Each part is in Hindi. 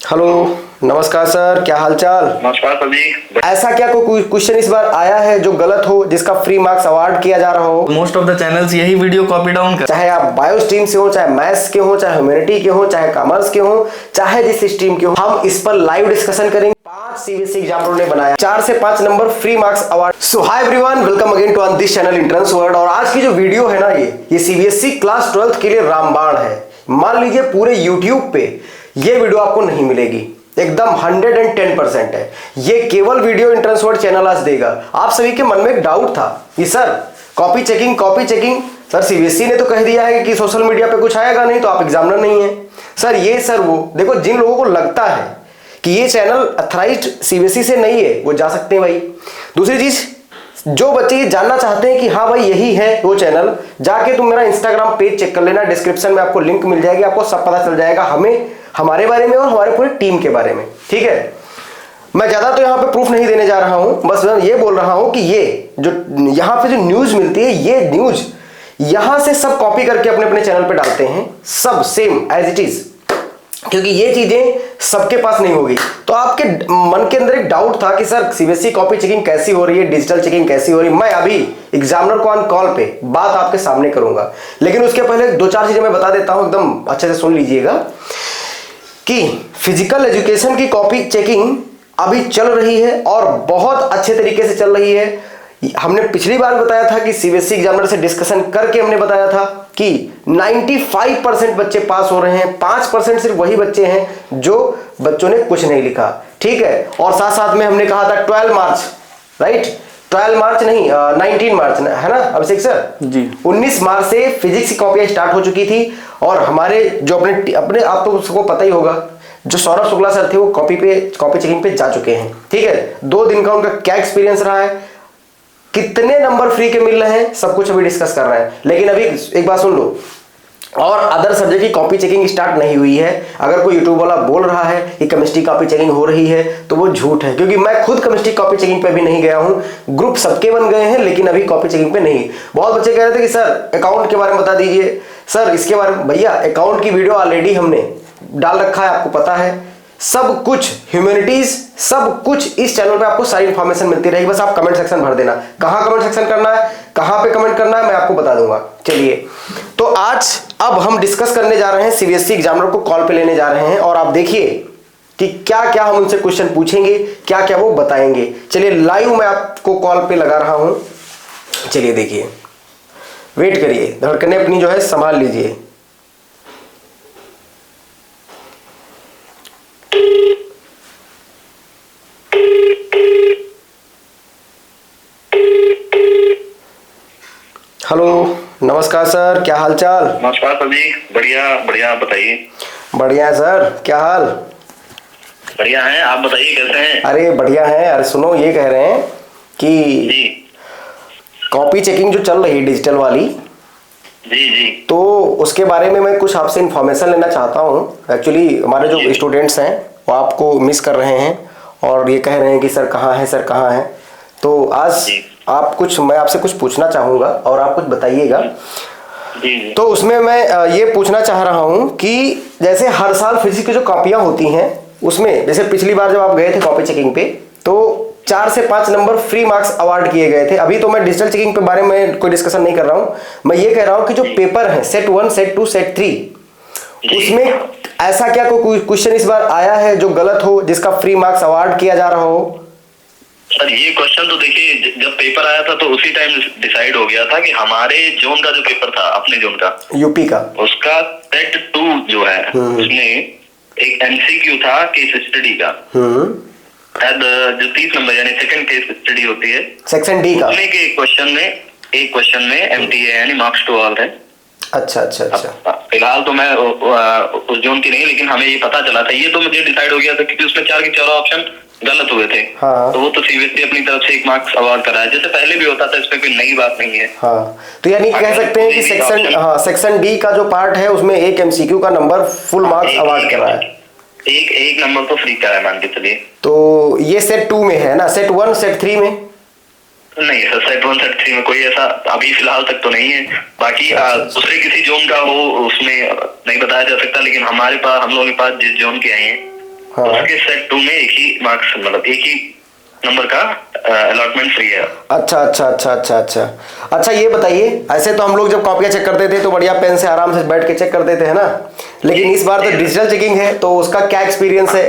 हेलो। नमस्कार सर, क्या हालचाल। नमस्कार सर जी। ऐसा क्या कोई क्वेश्चन इस बार आया है जो गलत हो, जिसका फ्री मार्क्स अवार्ड किया जा रहा हो? मोस्ट ऑफ द चैनल्स यही वीडियो कॉपी डाउन कर, चाहे आप बायो स्ट्रीम से हो, चाहे मैथ्स के हो, चाहे ह्यूमैनिटी के हो, चाहे कॉमर्स के हो, चाहे जिस स्ट्रीम के हो, हम इस पर लाइव डिस्कशन करेंगे। 5 सीबीएसई एग्जामिनरों ने बनाया 4 से 5 number free marks award. So hi everyone, welcome again to on this channel entrance world. और आज की जो वीडियो है ना, ये सीबीएसई क्लास 12th के लिए रामबाण है। मान लीजिए पूरे यूट्यूब पे ये वीडियो आपको नहीं मिलेगी, एकदम 110% है। ये केवल वीडियो एंट्रेंस वर्ल्ड चैनल आज देगा। आप सभी के मन में एक डाउट था कि sir copy checking sir CBSE ने तो कह दिया है कि सोशल मीडिया पे कुछ आएगा नहीं तो आप एग्जामिनर नहीं है सर। ये सर वो देखो, जिन लोगों को लगता है कि ये चैनल अथराइज्ड सीबीएसई से नहीं है वो जा सकते हैं भाई। दूसरी चीज, जो बच्चे ये जानना चाहते हैं कि हाँ भाई यही है वो चैनल, जाके तुम मेरा इंस्टाग्राम पेज चेक कर लेना, डिस्क्रिप्शन में आपको लिंक मिल जाएगी, आपको सब पता चल जाएगा हमें, हमारे बारे में और हमारे पूरी टीम के बारे में। ठीक है, मैं ज्यादा तो यहाँ पे प्रूफ नहीं देने जा रहा हूं, बस मैं ये बोल रहा हूं कि ये जो यहाँ पे जो न्यूज मिलती है, ये न्यूज यहां से सब कॉपी करके अपने अपने चैनल पे डालते हैं, सब सेम एज इट इज, क्योंकि ये चीजें सबके पास नहीं होगी। तो आपके मन के अंदर एक डाउट था कि सर सीबीएसई कॉपी चेकिंग कैसी हो रही है, डिजिटल चेकिंग कैसी हो रही है। मैं अभी एग्जामिनर को ऑन कॉल पे बात आपके सामने करूंगा, लेकिन उसके पहले 2-4 चीजें मैं बता देता हूं, एकदम अच्छे से सुन लीजिएगा कि फिजिकल एजुकेशन की कॉपी चेकिंग अभी चल रही है और बहुत अच्छे तरीके से चल रही है। हमने पिछली बार बताया था कि सीबीएसई एग्जामिनर से डिस्कशन करके हमने बताया था कि 95% बच्चे पास हो रहे हैं, 5% सिर्फ वही बच्चे हैं जो बच्चों ने कुछ नहीं लिखा। ठीक है, और साथ साथ में हमने कहा था 12 मार्च, राइट, 12 मार्च नहीं 19 मार्च है ना अभिषेक सर जी 19 मार्च से फिजिक्स की कॉपियां स्टार्ट हो चुकी थी। और हमारे जो अपने आप तो सबको पता ही होगा, जो सौरभ शुक्ला सर थे वो कॉपी चेकिंग पे जा चुके हैं। ठीक है, 2 दिन का उनका क्या एक्सपीरियंस रहा है, कितने नंबर फ्री के मिल रहे हैं, सब कुछ अभी डिस्कस कर रहे हैं। लेकिन अभी एक बात सुन लो, और अदर सब्जेक्ट की कॉपी चेकिंग स्टार्ट नहीं हुई है। अगर कोई यूट्यूब वाला बोल रहा है कि केमिस्ट्री कॉपी चेकिंग हो रही है तो वो झूठ है, क्योंकि मैं खुद केमिस्ट्री कॉपी चेकिंग पे भी नहीं गया हूं। ग्रुप सबके बन गए हैं लेकिन अभी कॉपी चेकिंग पे नहीं। बहुत बच्चे कह रहे थे कि सर अकाउंट के बारे में बता दीजिए, सर इसके बारे में। भैया अकाउंट की वीडियो ऑलरेडी हमने डाल रखा है, आपको पता है। सब कुछ ह्यूमैनिटीज, सब कुछ इस चैनल पे आपको सारी इंफॉर्मेशन मिलती रहेगी। बस आप कमेंट सेक्शन भर देना, कहां कमेंट सेक्शन करना है, कहां पे कमेंट करना है, मैं आपको बता दूंगा। चलिए, तो आज अब हम डिस्कस करने जा रहे हैं, सीबीएसई एग्जामिनर को कॉल पे लेने जा रहे हैं और आप देखिए कि क्या क्या हम उनसे क्वेश्चन पूछेंगे, क्या क्या वो बताएंगे। चलिए लाइव मैं आपको कॉल पे लगा रहा हूं, चलिए देखिए, वेट करिए, धड़कने अपनी जो है संभाल लीजिए। हेलो, नमस्कार सर, क्या हालचाल। नमस्कार सर जी। बढ़िया बढ़िया, बताइए। बढ़िया है सर, क्या हाल। बढ़िया है, आप बताइए कैसे हैं। अरे बढ़िया है। अरे सुनो, ये कह रहे हैं कि जी कॉपी चेकिंग जो चल रही है डिजिटल वाली, जी जी तो उसके बारे में मैं कुछ आपसे इंफॉर्मेशन लेना चाहता हूँ। एक्चुअली हमारे जो स्टूडेंट्स हैं वो आपको मिस कर रहे हैं और ये कह रहे हैं कि सर कहाँ है, सर कहाँ है। तो आज मैं आपसे कुछ पूछना चाहूँगा और आप कुछ बताइएगा। जी। तो उसमें मैं ये पूछना चाह रहा हूँ कि जैसे हर साल फिजिक्स की जो कॉपियाँ होती हैं उसमें, जैसे पिछली बार जब आप गए थे कॉपी चेकिंग पे तो 4 से 5 नंबर फ्री मार्क्स अवार्ड किए गए थे। अभी तो मैं डिजिटल चेकिंग के बारे में कोई डिस्कशन नहीं कर रहा हूँ, मैं ये कह रहा हूँ कि जो पेपर है सेट 1, सेट 2, सेट 3, उसमें ऐसा क्या कोई क्वेश्चन इस बार आया है जो गलत हो, जिसका फ्री मार्क्स अवार्ड किया जा रहा हो? सर ये क्वेश्चन तो देखिए, जब पेपर आया था तो उसी टाइम डिसाइड हो गया था कि हमारे जोन का जो पेपर था, अपने जोन का, यूपी का, उसका सेट 2 जो है उसमें एक एमसीक्यू था केस स्टडी का, शायद जो 30 नंबर यानी सेकंड केस स्टडी होती है, सेक्शन डी का, उसमें के क्वेश्चन में एमटीए यानी मार्क्स टू ऑल है। अच्छा। फिलहाल तो मैं उस जोन की नहीं, लेकिन हमें ये पता चला था, ये तो मुझे डिसाइड हो गया था क्योंकि उसमें 4 के 4 ऑप्शन गलत हुए थे। हाँ। तो वो तो सीबीएसई अपनी तरफ से 1 मार्क्स अवार्ड कराया, जैसे पहले भी होता था, इसमें कोई नई बात नहीं है। हाँ। तो यानी कह सकते हैं कि सेक्शन डी का जो पार्ट है उसमें एक एमसीक्यू का नंबर फुल मार्क्स अवार्ड कराया है, एक नंबर तो फ्री कराया मान के चलिए। तो ये सेट 2 में है ना, सेट 1 सेट 3 में नहीं सर, सेट 1 सेट 3 में कोई ऐसा अभी फिलहाल तक तो नहीं है। बाकी दूसरे किसी जोन का हो उसमें नहीं बताया जा सकता, लेकिन हम लोगों के पास जिस जोन के आए हैं हाँ। उसके सेट 2 में एक ही मार्क्स, मतलब एक ही नंबर का अलॉटमेंट फ्री है। अच्छा अच्छा अच्छा अच्छा अच्छा अच्छा, ये बताइए, ऐसे तो हम लोग जब कॉपियां चेक करते थे तो बढ़िया पेन से आराम से बैठ के चेक करते थे, है ना, लेकिन इस बार तो डिजिटल चेकिंग है, तो उसका क्या एक्सपीरियंस है?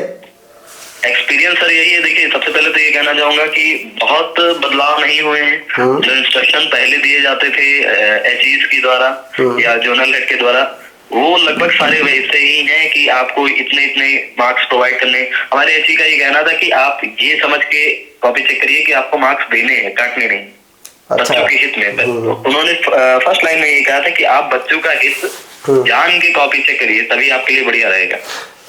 एक्सपीरियंस सर यही है, देखिए सबसे पहले तो ये कहना चाहूंगा कि बहुत बदलाव नहीं हुए हैं। जो इंस्ट्रक्शन पहले दिए जाते थे एचईज के द्वारा या जोनल हेड के द्वारा, वो लगभग सारे वैसे ही हैं कि आपको इतने इतने मार्क्स प्रोवाइड करने। हमारे एचई का ये कहना था कि आप ये समझ के कॉपी चेक करिए कि आपको मार्क्स देने हैं, काटने नहीं, बच्चों के हित में। तो उन्होंने फर्स्ट लाइन में ये कहा था कि आप बच्चों का हित जान के कॉपी चेक करिए, तभी आपके लिए बढ़िया रहेगा।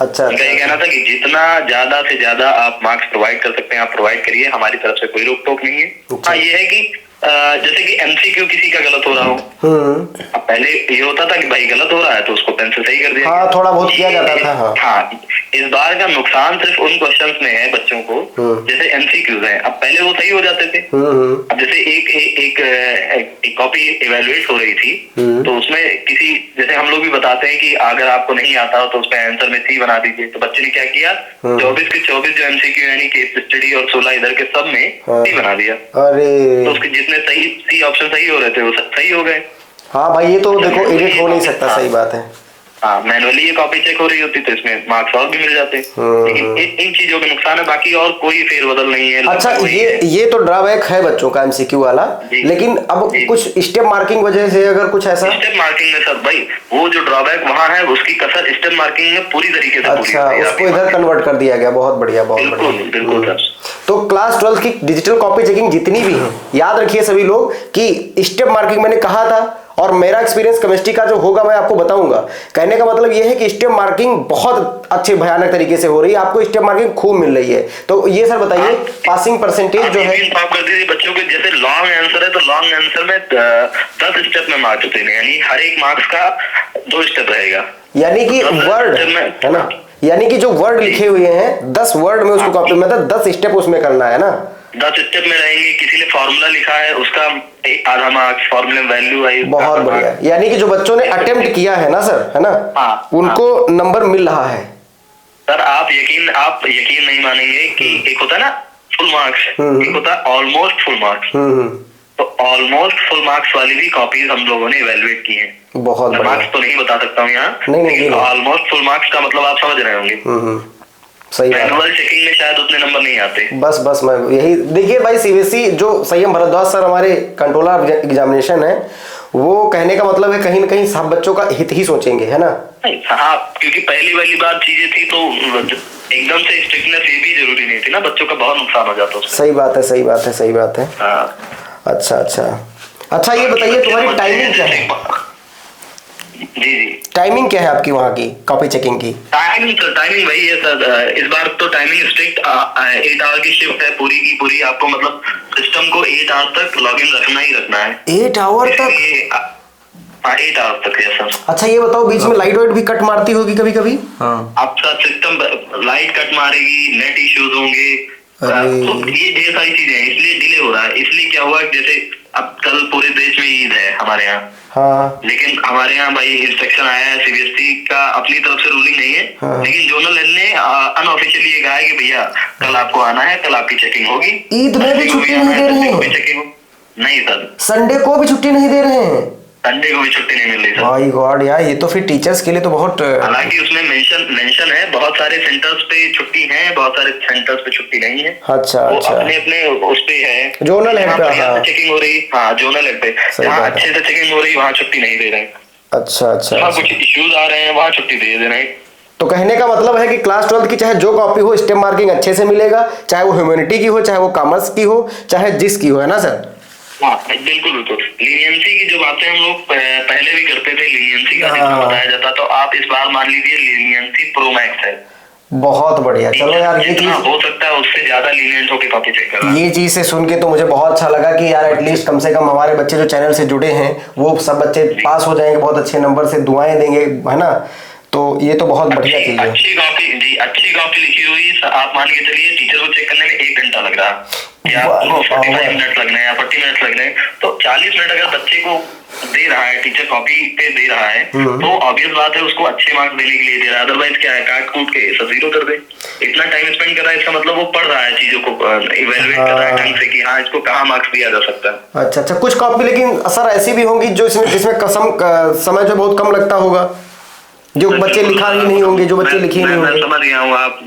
अच्छा, उनका ये कहना था कि जितना ज्यादा से ज्यादा आप मार्क्स प्रोवाइड कर सकते हैं आप प्रोवाइड करिए, हमारी तरफ से कोई रोक टोक नहीं है। हाँ, ये है कि जैसे कि एमसीक्यू किसी का गलत हो रहा हो, अब पहले ये होता था कि भाई गलत हो रहा है तो उसको पेन से सही कर दिया। हाँ, थोड़ा बहुत किया जाता था। हाँ, हाँ, इस बार का नुकसान सिर्फ उन क्वेश्चंस में है बच्चों को, जैसे एमसीक्यूज हैं, अब पहले वो सही हो जाते थे। अब जैसे एक कॉपी इवेलुएट हो रही थी, तो उसमें किसी, जैसे हम लोग भी बताते हैं कि अगर आपको नहीं आता हो तो उसमें आंसर में सी बना दीजिए, तो बच्चे ने क्या किया, 24 के 24 जो एमसीक्यू यानी केस स्टडी और 16 इधर के सब में सी बना दिया। अरे तो उसके जितने सही सी ऑप्शन सही हो रहे थे वो सही हो गए। हाँ भाई, ये तो देखो एडिट हो नहीं सकता। सही बात है। हाँ, मैनुअली ये कॉपी चेक हो रही होती तो इसमें मार्क्स और भी मिल जाते। लेकिन इन चीजों के नुकसान है, बाकी और कोई फेरबदल नहीं है। अच्छा, ये तो ड्रॉबैक है बच्चों का एमसीक्यू वाला, लेकिन अब कुछ स्टेप मार्किंग वजह से अगर कुछ ऐसा स्टेप मार्किंग में सर भाई वो जो ड्रॉबैक वहाँ है उसकी कसर स्टेप मार्किंग में पूरी तरीके से अच्छा, उसको इधर कन्वर्ट कर दिया गया। बहुत बढ़िया, बहुत बढ़िया। बिल्कुल। तो क्लास 12 की डिजिटल कॉपी चेकिंग जितनी भी है, याद रखिए सभी लोग कि स्टेप मार्किंग मैंने कहा था, और मेरा एक्सपीरियंस केमिस्ट्री का जो होगा मैं आपको बताऊंगा। कहने का मतलब ये है कि स्टेप मार्किंग बहुत अच्छे भयानक तरीके से हो रही है, आपको स्टेप मार्किंग खूब मिल रही है। तो ये सर बताइए, पासिंग परसेंटेज जो है इन्फॉर्म कर दीजिए बच्चों के, जैसे लॉन्ग आंसर है तो लॉन्ग आंसर में 10 स्टेप में मार्क्स देने, यानी हर एक मार्क्स का 2 स्टेप रहेगा, यानी कि वर्ड है ना, यानी कि जो वर्ड लिखे हुए हैं 10 वर्ड में उसको कॉपी, मतलब 10 स्टेप उसमें करना है ना। 10 स्टेप में रहेंगे। किसी ने फॉर्मूला लिखा है उसका आधा मार्क्स, फॉर्मूले में वैल्यू आई, बहुत बढ़िया। यानी कि जो बच्चों ने अटेम्प्ट किया है ना सर, है ना, उनको नंबर मिल रहा है। सर आप यकीन नहीं मानेंगे कि एक होता है ना फुल मार्क्स, एक होता है ऑलमोस्ट फुल मार्क्स। तो ऑलमोस्ट फुल मार्क्स वाली भी कॉपीज हम लोगों ने इवेलुएट की हैं। बहुत बढ़िया। मार्क्स तो नहीं बता सकता हूँ यहाँ, नहीं। ऑलमोस्ट फुल मार्क्स का मतलब आप समझ रहे होंगे। सही बात। मैनुअल चेकिंग में शायद उतने नंबर नहीं आते। बस मैं यही देखिए भाई, सीबीएसई जो संयम भारद्वाज सर हमारे कंट्रोलर एग्जामिनेशन है, वो कहने का मतलब है कहीं ना कहीं सब बच्चों का हित ही सोचेंगे, है ना। हाँ, क्योंकि पहली वाली बात चीजें थी तो एकदम से स्ट्रिक्टनेस ये भी जरूरी नहीं थी ना, बच्चों का बहुत नुकसान हो जाता है। सही बात है। अच्छा ये बताइए, तुम्हारी टाइमिंग क्या है? जी टाइमिंग क्या है आपकी वहाँ की कॉपी चेकिंग की? टाइमिंग वही है सर, इस बार तो टाइमिंग स्ट्रिक्ट 8 आवर की शिफ्ट है पूरी की पूरी। आपको मतलब सिस्टम को 8 आवर तक लॉगिन रखना है। 8 आवर तक? 8 आवर तक है सर। अच्छा ये बताओ, बीच में लाइट वाइट भी कट मारती होगी कभी कभी? हाँ, आपका सिस्टम लाइट कट मारेगी, नेट इश्यूज होंगे, तो ये ढेर सारी चीजें हैं, इसलिए डिले हो रहा है। इसलिए क्या हुआ, जैसे अब कल पूरे देश में ईद है हमारे यहाँ, हाँ, लेकिन हमारे यहाँ भाई इंस्ट्रक्शन आया है, सीबीएसई का अपनी तरफ से रूलिंग नहीं है, हाँ। लेकिन जोनल हेड ने अनऑफिशियली ये कहा है कि भैया कल आपको आना है, कल आपकी चेकिंग होगी। ईद में भी छुट्टी नहीं दे रहे हैं? नहीं सर, संडे को भी छुट्टी नहीं दे रहे हैं? संडे को भी छुट्टी नहीं मिल रही सर। माय गॉड यार, ये तो फिर टीचर्स के लिए तो बहुत। हालांकि उसमें मेंशन है, बहुत सारे सेंटर्स पे छुट्टी है, बहुत सारे सेंटर्स पे छुट्टी नहीं है। अच्छा। अपने उस पे है, जोनल हेड पे चेकिंग हो रही। हाँ, जोनल हेड पे जहाँ अच्छे से चेकिंग हो रही वहाँ छुट्टी नहीं दे रहे। अच्छा। कुछ इश्यूज आ रहे हैं वहाँ छुट्टी दे रहे हैं। तो कहने का मतलब है कि क्लास 12 की चाहे जो कॉपी हो, स्टेप मार्किंग अच्छे से मिलेगा, चाहे वो ह्यूमैनिटी की हो, चाहे वो कॉमर्स की हो, चाहे जिसकी हो, है ना सर? हाँ बिल्कुल। लीनियंसी की जो बातें हम लोग पहले भी करते थे, लीनियंसी का जितना बताया जाता, तो आप इस बार मान लीजिए लीनियंसी प्रो मैक्स है। बहुत बढ़िया। चलो यार, ये चीज हो सकता है उससे ज्यादा लीनियंट होकर कॉपी चेक करना। ये चीज से सुन के तो मुझे बहुत अच्छा लगा कि यार एटलीस्ट कम से कम हमारे बच्चे जो चैनल से जुड़े हैं वो सब बच्चे पास हो जाएंगे बहुत अच्छे नंबर से, दुआएं देंगे, है ना। तो ये तो बहुत बढ़िया चीज है। अच्छी कॉपी लिखी हुई आप मान के चलिए, टीचर को चेक करने में 1 घंटा लग रहा है या 45 मिनट लगने या 40 मिनट लगने, तो 40 मिनट अगर बच्चे को दे रहा है, टीचर कॉपी पे दे रहा है, तो ऑब्वियस बात है उसको अच्छे मार्क्स देने के लिए दे रहा है। अदरवाइज क्या है, काट कूट के सब 0 कर दे। इतना टाइम स्पेंड कर रहा है, इसका मतलब वो पढ़ रहा है, चीजों को इवेलुएट कर रहा है ढंग से कि हाँ इसको कहाँ मार्क्स दिया जा सकता है। अच्छा अच्छा, कुछ कॉपी लेकिन सर ऐसी भी होंगी जो जिसमें समय जो बहुत कम लगता होगा, जो बच्चे लिखा ही नहीं होंगे, जो बच्चे लिखे नहीं होंगे। मैं समझ गया हूँ, आप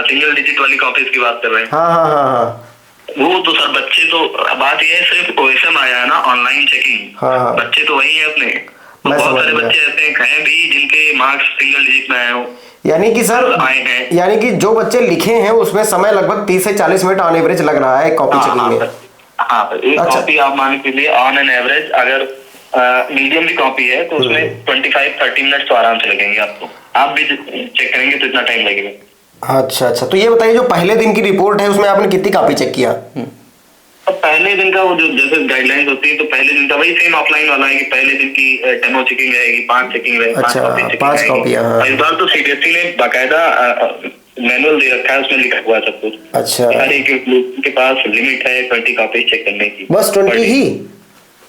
सिंगल डिजिट वाली कॉपीज की बात कर रहे हैं। हाँ हाँ हाँ हाँ, वो तो सर बच्चे तो, बात ये है सिर्फ OSM आया है ना, ऑनलाइन चेकिंग। हाँ, बच्चे तो वही है अपने, तो बहुत सारे बच्चे ऐसे हैं भी जिनके मार्क्स सिंगल डिजिट में आए हो। यानी कि सर आए हैं, यानी कि जो बच्चे लिखे हैं उसमें समय लगभग 30 से 40 मिनट ऑन एवरेज लग रहा है कॉपी चेकिंग में। हाँ, एक कॉपी आप मान के लिए ऑन एन एवरेज, अगर मीडियम भी कॉपी है तो उसमें 25-30 मिनट तो आराम से लगेंगे आपको। आप भी चेक करेंगे तो इतना टाइम लगेगा। अच्छा अच्छा, तो ये बताइए जो पहले दिन की रिपोर्ट है उसमें आपने कितनी कॉपी चेक किया? तो पहले दिन का वो जो जैसे गाइडलाइंस होती है, तो पहले दिन का वही सेम ऑफलाइन वाला है कि पहले दिन की डेमो चेकिंग रहेगी, 5 चेकिंग रहेगी। अच्छा, 5 कॉपी। इस बार तो CBSE ने बाकायदा मैनुअल दे रखा है, उसमें लिखा हुआ है सब कुछ। अच्छा, हर एक के पास लिमिट है 20 कॉपी चेक करने की, बस 20 ही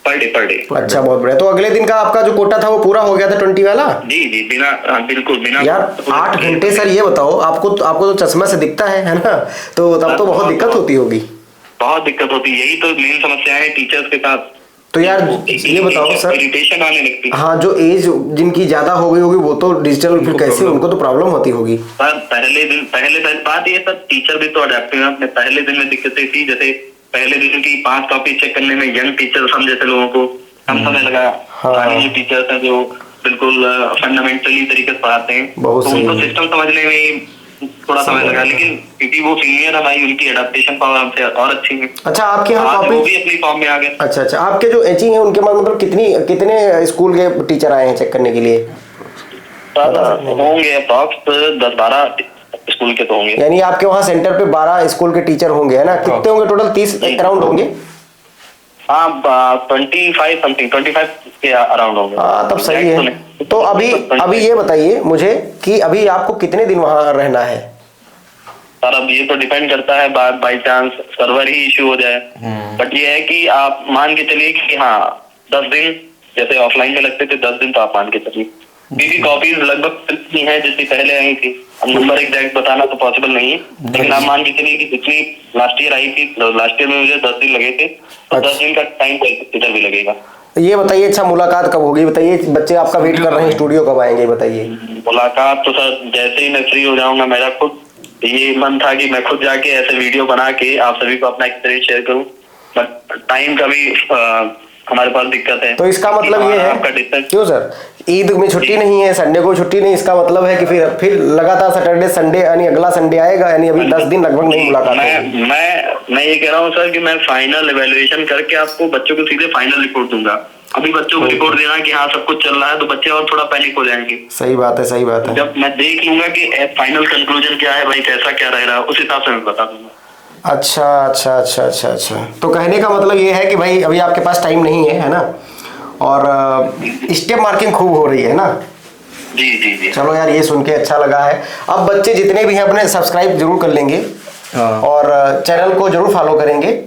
पर डे। अच्छा, बहुत बढ़िया। तो अगले दिन का आपका जो कोटा था वो पूरा हो गया था 20 वाला? जी, बिना बिल्कुल बिना। यार 8 घंटे सर, ये बताओ आपको तो चश्मा से दिखता है ना, तो तब तो बहुत दिक्कत होती होगी। बहुत दिक्कत होती है, यही तो मेन समस्या है टीचर्स के साथ। तो यार ये बताओ सर, इरिटेशन आने लगती है। हाँ, जो एज जिनकी ज्यादा हो गई होगी वो तो डिजिटल फिर कैसे, उनको तो प्रॉब्लम होती होगी। पहले बात ये सब टीचर भी तो अडेप्टिव है। अपने पहले दिन में दिक्कतें थी, जैसे पहले दिन की 5 कॉपी चेक करने में यंग टीचर्स हम जैसे लोगों को कम समय लगा। पुराने जो टीचर्स हैं जो बिल्कुल फंडामेंटली तरीके से पढ़ाते हैं, तो उनको सिस्टम समझने में थोड़ा समय लगा, लेकिन क्योंकि वो सीनियर है भाई, उनकी एडेप्टेशन पावर हमसे और अच्छी है। अच्छा, आपके यहाँ कॉपी भी अपनी फॉर्म में आ गए। अच्छा अच्छा, आपके जो एचिंग है उनके मतलब कितने स्कूल के टीचर आए हैं चेक करने के लिए? होंगे अप्रॉक्स 10-12 स्कूल के तो होंगे। यानी आपके वहाँ सेंटर पे 12 स्कूल के टीचर होंगे, है ना? कितने होंगे टोटल? 30 अराउंड होंगे। हाँ, 25 के अराउंड होंगे। हाँ, तब सही है। तो अभी ये बताइए मुझे कि अभी आपको कितने दिन वहाँ रहना है? सर अब ये तो डिपेंड करता है, by chance server he issue हो जाए। बट ये है कि आप मान के चलिए कि हाँ 10 दिन, जैसे ऑफलाइन में लगते थे 10 दिन, तो आप मान के चलिए, क्योंकि कॉपीज लगभग इतनी है जितनी पहले आई थी। अब नंबर एग्जैक्ट बताना तो पॉसिबल नहीं है, लेकिन आप मान के चलिए कि जितनी लास्ट ईयर आई थी, लास्ट ईयर में मुझे 10 दिन लगे थे, तो 10 दिन का टाइम इधर भी लगेगा। ये बताइए, अच्छा मुलाकात कब होगी बताइए? बच्चे आपका वेट कर रहे हैं, स्टूडियो कब आएंगे बताइए? मुलाकात तो सर जैसे ही मैं फ्री हो जाऊंगा, मेरा खुद ये मन था कि मैं खुद जाके ऐसे वीडियो बना के आप सभी को अपना एक्सपीरियंस शेयर करूं, बट टाइम का भी हमारे पास दिक्कत है। तो इसका मतलब ये है, क्यों सर ईद में छुट्टी नहीं है, संडे को छुट्टी नहीं, इसका मतलब है कि फिर लगातार सैटरडे संडे यानी अगला संडे आएगा, यानी अभी 10 दिन लगभग नहीं मुलाकात होगी। मैं ये कह रहा हूँ सर कि मैं फाइनल इवैल्यूएशन करके आपको बच्चों को सीधे फाइनल रिपोर्ट दूंगा। अभी बच्चों को रिपोर्ट देना कि हाँ सब कुछ चल रहा है, तो बच्चे और थोड़ा पैनिक हो जाएंगे। सही बात है, सही बात है। जब मैं देख लूंगा कि फाइनल कंक्लूजन क्या है भाई, कैसा क्या रह रहा है, उस हिसाब से मैं बता दूंगा। अच्छा अच्छा अच्छा अच्छा अच्छा, तो कहने का मतलब ये है कि भाई अभी आपके पास टाइम नहीं है ना, और स्टेप मार्किंग खूब हो रही है ना? जी जी जी। चलो यार, ये सुन के अच्छा लगा है। अब बच्चे जितने भी हैं अपने सब्सक्राइब जरूर कर लेंगे और चैनल को जरूर फॉलो करेंगे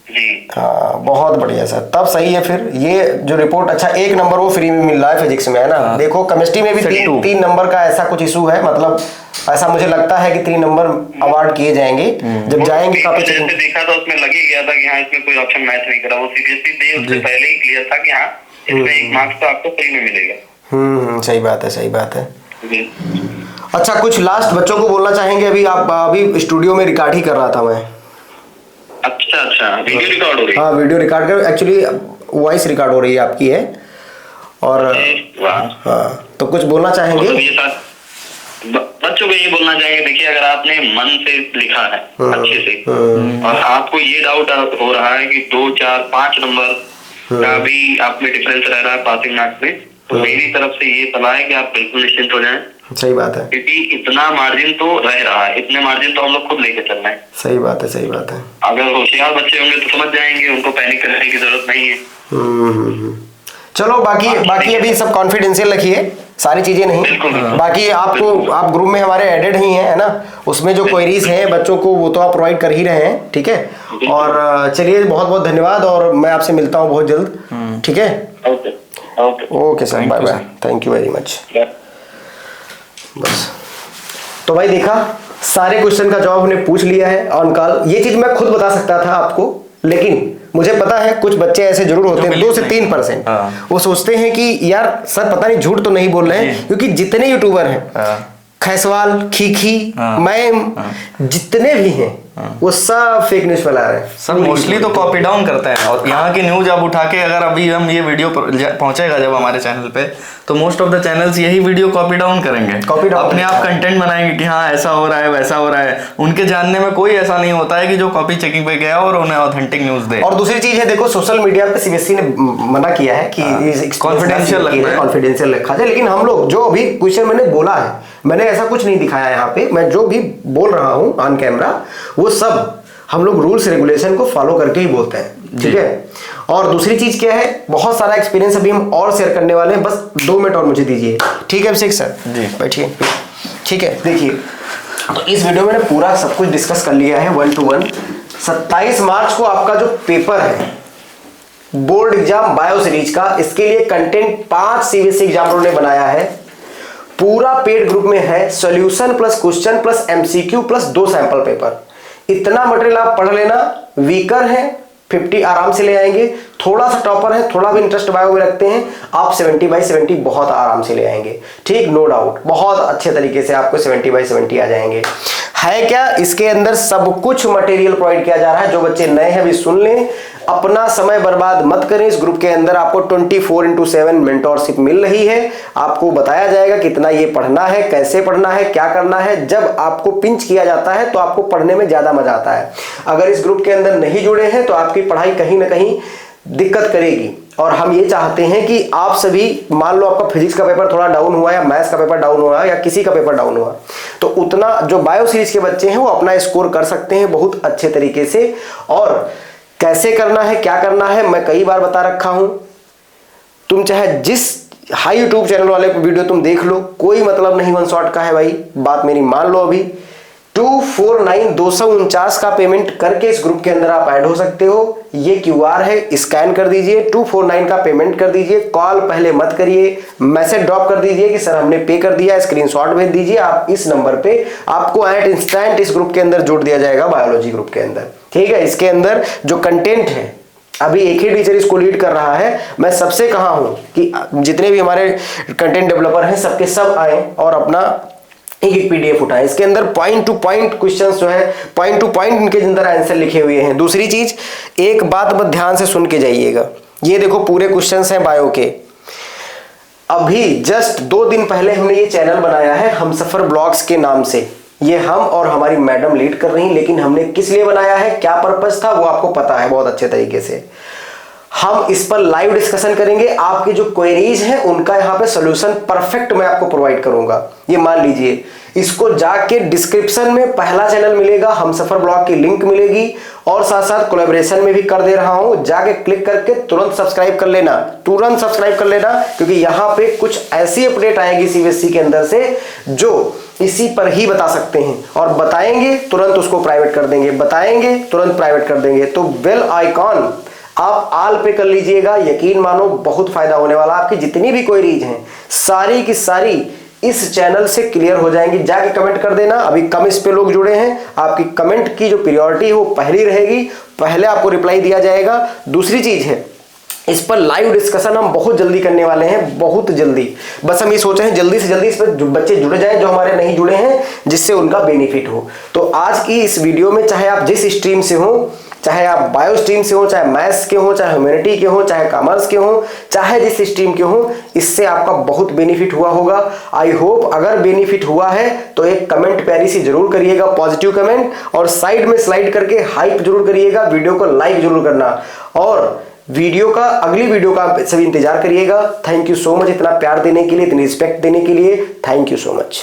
जी। हाँ, बहुत बढ़िया सर, तब सही है। फिर ये जो रिपोर्ट, अच्छा 1 नंबर वो फ्री में मिल रहा है फिजिक्स में, है ना? देखो केमिस्ट्री में भी 3 नंबर का ऐसा कुछ इशू है, मतलब ऐसा मुझे लगता है कि 3 नंबर अवार्ड किए जाएंगे जब जाएंगे कॉपी चेकिंग। देखा तो उसमें लग ही गया था कि हाँ इसमें कोई ऑप्शन मैच नहीं करा, वो सीबीएसई डे उससे पहले ही क्लियर था कि हाँ इसमें 1 मार्क्स तो आपको फ्री में मिलेगा। सही बात है, सही बात है। अच्छा, कुछ लास्ट बच्चों को बोलना चाहेंगे? अभी स्टूडियो में रिकॉर्ड ही कर रहा था मैं। अच्छा, वीडियो रिकॉर्ड हो रही है? हाँ, वीडियो रिकॉर्ड कर, एक्चुअली वॉइस रिकॉर्ड हो रही है आपकी है, और हाँ, तो कुछ बोलना चाहेंगे? बच्चों को ये बोलना चाहेंगे, देखिए अगर आपने मन से लिखा है अच्छे से, और आपको ये डाउट हो रहा है कि 2, 4, 5 नंबर का भी आप में डिफरेंस रह रहा है पासिंग मार्क्स में, तो मेरी तरफ से ये सलाह है कि आप बिल्कुल निश्चिंत हो जाएं। सही बात है, क्योंकि इतना मार्जिन तो रह रहा है, इतने मार्जिन तो हम लोग खुद लेके चल रहे हैं। सही बात है, सही बात है। अगर होशियार बच्चे होंगे तो समझ जाएंगे, उनको पैनिक करने की जरूरत नहीं है। चलो, बाकी अभी सब कॉन्फिडेंशियल रखिए, सारी चीजें नहीं। बाकी आप ग्रुप में हमारे एडेड ही हैं, है ना? उसमें जो क्वेरीज हैं बच्चों को वो तो आप प्रोवाइड कर ही रहे हैं, ठीक है? और चलिए, बहुत बहुत धन्यवाद, और मैं आपसे मिलता हूँ बहुत जल्द, ठीक है? Okay okay okay sir, bye bye, thank you very much. बस तो भाई देखा, सारे क्वेश्चन का जवाब हमने पूछ लिया है ऑन कॉल। ये चीज मैं खुद बता सकता था आपको, लेकिन मुझे पता है कुछ बच्चे ऐसे जरूर होते हैं, 2 से 3%, वो सोचते हैं कि यार सर पता नहीं झूठ तो नहीं बोल रहे हैं, क्योंकि जितने यूट्यूबर हैं, खैसवाल, खीखी, मैम, जितने भी हैं वो सब फेक न्यूज फैला रहे हैं। सब मोस्टली तो कॉपी डाउन करते हैं, और यहाँ की न्यूज आप उठा के अगर अभी हम ये वीडियो पहुंचेगा जब हमारे चैनल पे, तो मोस्ट ऑफ द चैनल्स यही वीडियो कॉपी डाउन करेंगे, कॉपी डाउन अपने आप कंटेंट बनाएंगे कि हाँ ऐसा हो रहा है वैसा हो रहा है। उनके जानने में कोई ऐसा नहीं होता है कि जो कॉपी चेकिंग पे गया और उन्हें ऑथेंटिक न्यूज दे। और दूसरी चीज है, देखो सोशल मीडिया पे सीबीएसई ने मना किया है कि कॉन्फिडेंशियल रखा जाए, लेकिन हम लोग जो अभी क्वेश्चन मैंने बोला है, मैंने ऐसा कुछ नहीं दिखाया यहाँ पे, मैं जो भी बोल रहा हूँ ऑन कैमरा वो सब हम लोग रूल्स रेगुलेशन को फॉलो करके ही बोलते हैं, ठीक है। और दूसरी चीज क्या है, बहुत सारा एक्सपीरियंस अभी हम और शेयर करने वाले हैं, बस 2 मिनट और मुझे दीजिए, ठीक है अभिषेक सर? जी बैठिए, ठीक है। देखिए, तो इस वीडियो में पूरा सब कुछ डिस्कस कर लिया है 1 to 1। 27 मार्च को आपका जो पेपर है बोर्ड एग्जाम बायो सीरीज का, इसके लिए कंटेंट 5 सीबीएसई एग्जामिनरों ने बनाया है, पूरा पेड ग्रुप में है, solution plus question plus MCQ plus 2 sample paper. इतना मटेरियल आप पढ़ लेना। वीकर है 50 आराम से ले आएंगे, थोड़ा सा टॉपर है, थोड़ा भी इंटरेस्ट बायो में रखते हैं, आप 70/70 बहुत आराम से ले आएंगे, ठीक, नो डाउट, बहुत अच्छे तरीके से आपको 70/70 आ जाएंगे। है क्या, इसके अंदर सब कुछ मटेरियल प्रोवाइड किया जा रहा है। जो बच्चे नए हैं भी सुन लें, अपना समय बर्बाद मत करें। इस ग्रुप के अंदर आपको 24/7 मेंटोरशिप मिल रही है, आपको बताया जाएगा कितना ये पढ़ना है, कैसे पढ़ना है, क्या करना है। जब आपको पिंच किया जाता है तो आपको पढ़ने में ज्यादा मजा आता है। अगर इस ग्रुप के अंदर नहीं जुड़े हैं तो आपकी पढ़ाई कहीं ना कहीं दिक्कत करेगी, और हम ये चाहते हैं कि आप सभी, मान लो आपका फिजिक्स का पेपर थोड़ा डाउन हुआ या मैथ्स का पेपर डाउन हुआ या किसी का पेपर डाउन हुआ, तो उतना जो बायो सीरीज के बच्चे हैं वो अपना स्कोर कर सकते हैं बहुत अच्छे तरीके से। और कैसे करना है, क्या करना है, मैं कई बार बता रखा हूं। तुम चाहे जिस हाई यूट्यूब चैनल वाले वीडियो तुम देख लो, कोई मतलब नहीं वन शॉट का है भाई, बात मेरी मान लो। अभी 249 का पेमेंट करके इस ग्रुप के अंदर आप ऐड हो सकते हो। ये QR है, स्कैन कर दीजिए, 249 का पेमेंट कर दीजिए। कॉल पहले मत करिए, मैसेज ड्रॉप कर दीजिए कि सर हमने पे कर दिया, स्क्रीनशॉट भेज दीजिए। आप इस नंबर पे, आपको एट इंस्टेंट इस ग्रुप के अंदर जोड़ दिया जाएगा, बायोलॉजी ग्रुप के अंदर, ठीक है। इसके अंदर जो कंटेंट है, अभी एक ही टीचर इसको लीड कर रहा है। मैं सबसे कहा हूं कि जितने भी हमारे कंटेंट डेवलपर हैं सबके सब आए और अपना एक PDF उठाए। इसके अंदर पॉइंट टू पॉइंट क्वेश्चंस जो है, पॉइंट टू पॉइंट इनके अंदर आंसर लिखे हुए हैं। दूसरी चीज, एक बात बस ध्यान से सुन के जाइएगा, ये देखो पूरे क्वेश्चंस हैं बायो के। अभी जस्ट 2 दिन पहले हमने ये चैनल बनाया है हमसफर ब्लॉग्स के नाम से। ये हम और हमारी मैडम लीड कर रही, लेकिन हमने किस लिए बनाया है, क्या पर्पस था, वो आपको पता है बहुत अच्छे तरीके से। हम इस पर लाइव डिस्कशन करेंगे, आपकी जो क्वेरीज हैं उनका यहाँ पे सॉल्यूशन परफेक्ट मैं आपको प्रोवाइड करूंगा। ये मान लीजिए, इसको जाके डिस्क्रिप्शन में पहला चैनल मिलेगा, हमसफर ब्लॉग की लिंक मिलेगी, और साथ साथ कोलैबोरेशन में भी कर दे रहा हूं। जाके क्लिक करके तुरंत सब्सक्राइब कर लेना, तुरंत सब्सक्राइब कर लेना, क्योंकि यहाँ पे कुछ ऐसी अपडेट आएगी सीबीएसई के अंदर से जो इसी पर ही बता सकते हैं, और बताएंगे तुरंत उसको प्राइवेट कर देंगे, बताएंगे तुरंत प्राइवेट कर देंगे। तो बेल आइकॉन आप ऑल पे कर लीजिएगा, यकीन मानो बहुत फायदा होने वाला। आपकी जितनी भी क्वेरीज हैं सारी की सारी इस चैनल से क्लियर हो जाएंगी। जाके कमेंट कर देना, अभी कम इस पे लोग जुड़े हैं, आपकी कमेंट की जो प्रायोरिटी है वो पहली रहेगी, पहले आपको रिप्लाई दिया जाएगा। दूसरी चीज है, इस पर लाइव डिस्कशन हम बहुत जल्दी करने वाले हैं, बहुत जल्दी। बस हम ये सोच रहे हैं जल्दी से जल्दी इस पर बच्चे जुड़ जाएं जो हमारे नहीं जुड़े हैं, जिससे उनका बेनिफिट हो। तो आज की इस वीडियो में, चाहे आप जिस स्ट्रीम से हो, चाहे आप बायो स्ट्रीम से हो, चाहे मैथ्स के हो, चाहे ह्यूमैनिटी के हो, चाहे कॉमर्स के हो, चाहे जिस स्ट्रीम के हो, इससे आपका बहुत बेनिफिट हुआ होगा। आई होप अगर बेनिफिट हुआ है तो एक कमेंट प्यारी सी जरूर करिएगा, पॉजिटिव कमेंट, और साइड में स्लाइड करके हाइप जरूर करिएगा। वीडियो को लाइक जरूर करना, और वीडियो का, अगली वीडियो का सभी इंतजार करिएगा। थैंक यू सो मच इतना प्यार देने के लिए, इतनी रिस्पेक्ट देने के लिए। Thank you so much.